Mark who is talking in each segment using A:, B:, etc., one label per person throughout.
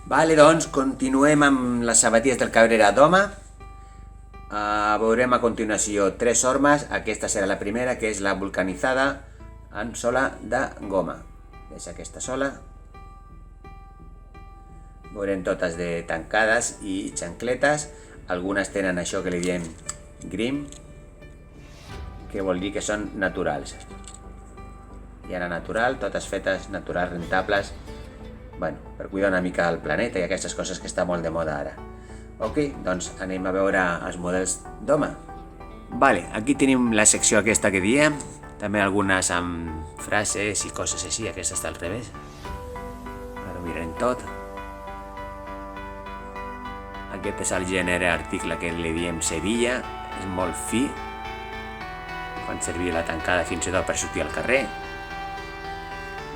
A: Vale, doncs continuem amb les sabatilles del Cabrera d'home. Veurem a continuació tres hormes. Aquesta serà la primera, que és la vulcanitzada en sola de goma. Deixa aquesta sola. Veurem totes de tancades i xancletes. Algunes tenen això que li diem grim, que vol dir que són naturals. I ara natural, totes fetes naturals, rentables, bueno, per cuidar una mica el planeta i aquestes coses que està molt de moda ara. Ok, doncs anem a veure els models d'home. Vale, aquí tenim la secció aquesta que diem, també algunes amb frases i coses així, aquesta està al revés. Ara ho mirarem tot. Aquest és el gènere article que li diem Sevilla, és molt fi. Fan servir la tancada fins i tot per sortir al carrer.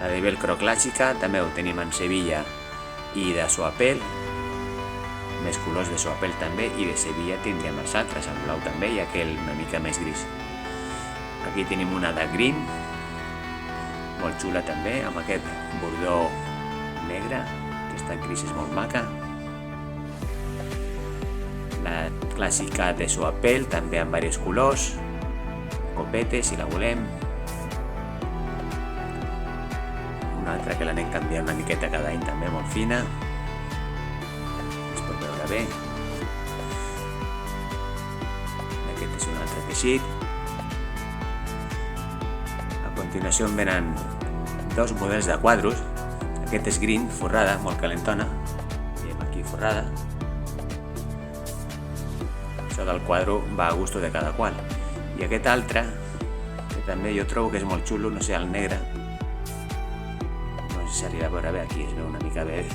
A: La de velcro clàssica també ho tenim en Sevilla i de Soapel, més colors de Soapel també, i de Sevilla tindrem els altres, el blau també i aquell una mica més gris. Aquí tenim una de green, molt xula també, amb aquest bordó negre, aquesta gris és molt maca. La clàssica de Soapel també amb diversos colors, copete si la volem. Una altra que l'anem canviant una miqueta cada any també, molt fina. Es pot veure bé. Aquest és un altre teixit. A continuació en venen dos models de quadros. Aquest és green, forrada, molt calentona. Veiem aquí forrada. Això del quadro va a gusto de cada qual. I aquest altre, que també jo trobo que és molt xulo, no sé, el negre. No sé si s'arriba a veure bé, aquí es veu una mica bé.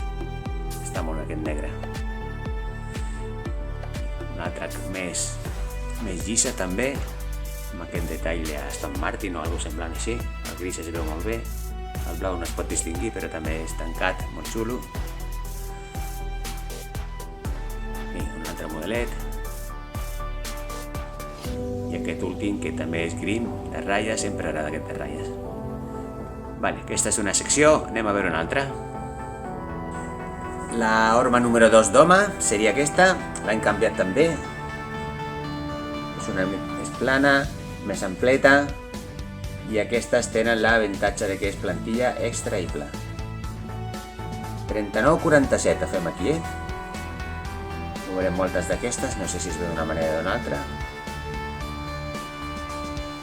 A: Està molt bé aquest negre. Un altre més llisa també, amb aquest detall d'Aston Martin o alguna cosa semblant així. El gris es veu molt bé. El blau no es pot distingir, però també és tancat, molt xulo. I un altre modelet. I aquest últim, que també és green, de ratlles, sempre agrada aquest de ratlles. Vale, aquesta és una secció, anem a veure una altra. La horma número 2 d'home seria aquesta, l'hem canviat també. És una més plana, més ampleta, i aquestes tenen l'avantatge de que és plantilla extraïble. 39,47 fem aquí, Veurem moltes d'aquestes, no sé si es veu d'una manera o d'una altra.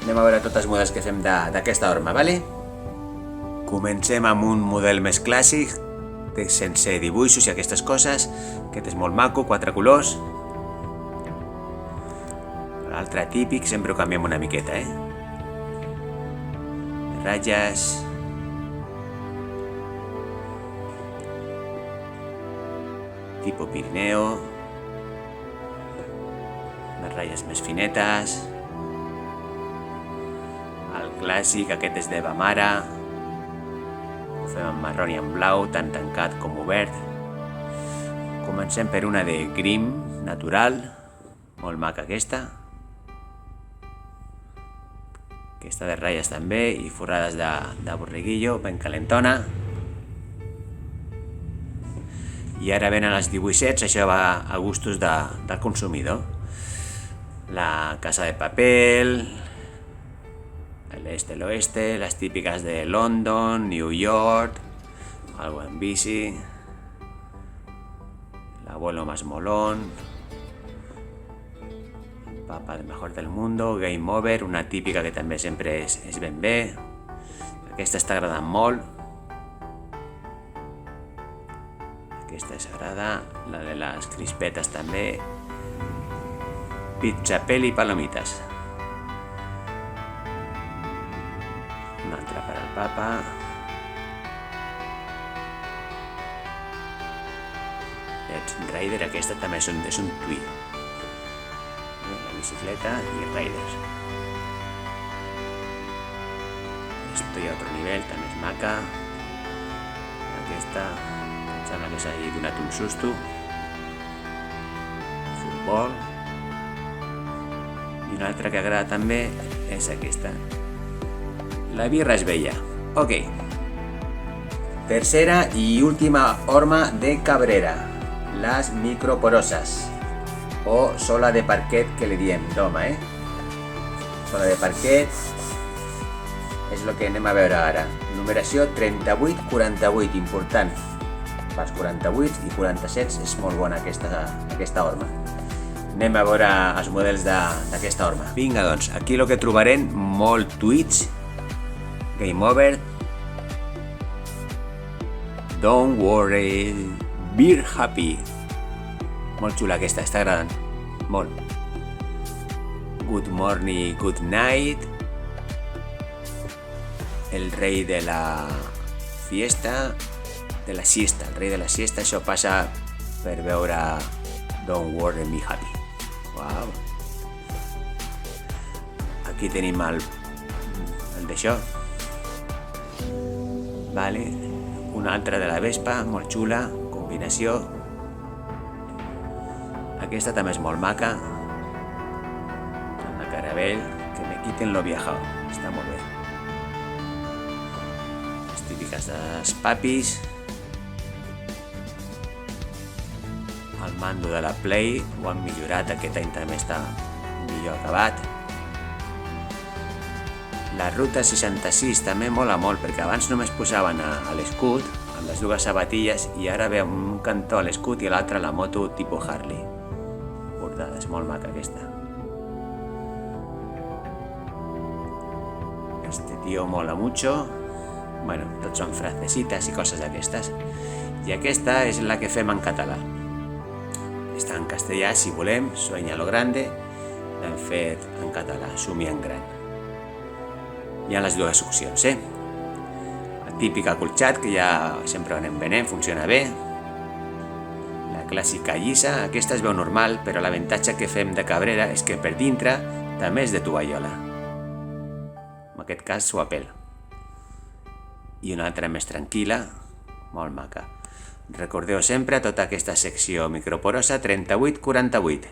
A: Anem a veure tots els models que fem d'aquesta horma, vale? Comencem amb un model més clàssic, sense dibuixos i aquestes coses. Aquest és molt maco, 4 colors. L'altre típic, sempre ho canviem una miqueta, Ratlles. Tipo Pirineo. Les ratlles més finetes. El clàssic, aquest és de Bamara. Ho fem en marró i en blau, tant tancat com obert. Comencem per una de grim, natural. Molt maca aquesta. Aquesta de ratlles també, i forrades de borreguillo, ben calentona. I ara venen els dibuixets, això va a gustos del consumidor. La Casa de Papel, el este, el oeste, las típicas de London, New York, algo en bici, el abuelo más molón, el papa del mejor del mundo, Game Over, una típica que també sempre és ben bé. Aquesta està agradant molt. Aquesta s'agrada, la de les crispetes també. Pizza, peli i palomites. Una altra per al papa. Rider, aquesta també és un tui. La bicicleta i Riders. Esto ja otro nivell, també és maca. Aquesta, em sembla que s'ha donat un susto. Futbol. I una altra que agrada també és aquesta. La birra és bella. Ok. Tercera y última horma de Cabrera, las microporosas o sola de parquet que li diem d'home, sola de parquet és el que anem a veure ara. Numeració 38-48, important. Pels 48 i 47 és molt bona aquesta horma. Anem a veure els models d'aquesta horma. Vinga, doncs, aquí el que trobarem molt Twitch, Game Over, Don't Worry, Be Happy. Molt xula aquesta, està agradant. Molt. Good Morning, Good Night, el rei de la fiesta, de la siesta, el rei de la siesta, això passa per veure Don't Worry, Be Happy. Wow. Aquí tenim el d'això. Vale. Una altra de la Vespa, molt xula, combinació. Aquesta també és molt maca. Una Caravell, que me quiten lo viajado. Està molt bé. Les típiques dels papis. El mando de la Play ho han millorat, aquest any també està millor acabat. La Ruta 66 també mola molt, perquè abans només posaven a l'escut, amb les dues sabatilles, i ara ve un cantó a l'escut i l'altre a la moto tipus Harley. Bordada, és molt maca aquesta. Este tío mola mucho. Bueno, tots són frasecitas i coses d'aquestes. I aquesta és la que fem en català. Està en castellà, si volem, Sueña lo grande. L'hem fet en català, Somia en gran. Hi ha les dues opcions, La típica acolxat, que ja sempre anem venent, funciona bé. La clàssica llisa, aquesta es veu normal, però l'avantatge que fem de Cabrera és que per dintre també és de tovallola. En aquest cas, suapel. I una altra més tranquil·la, molt maca. Recordeu sempre tota aquesta secció microporosa 38-48.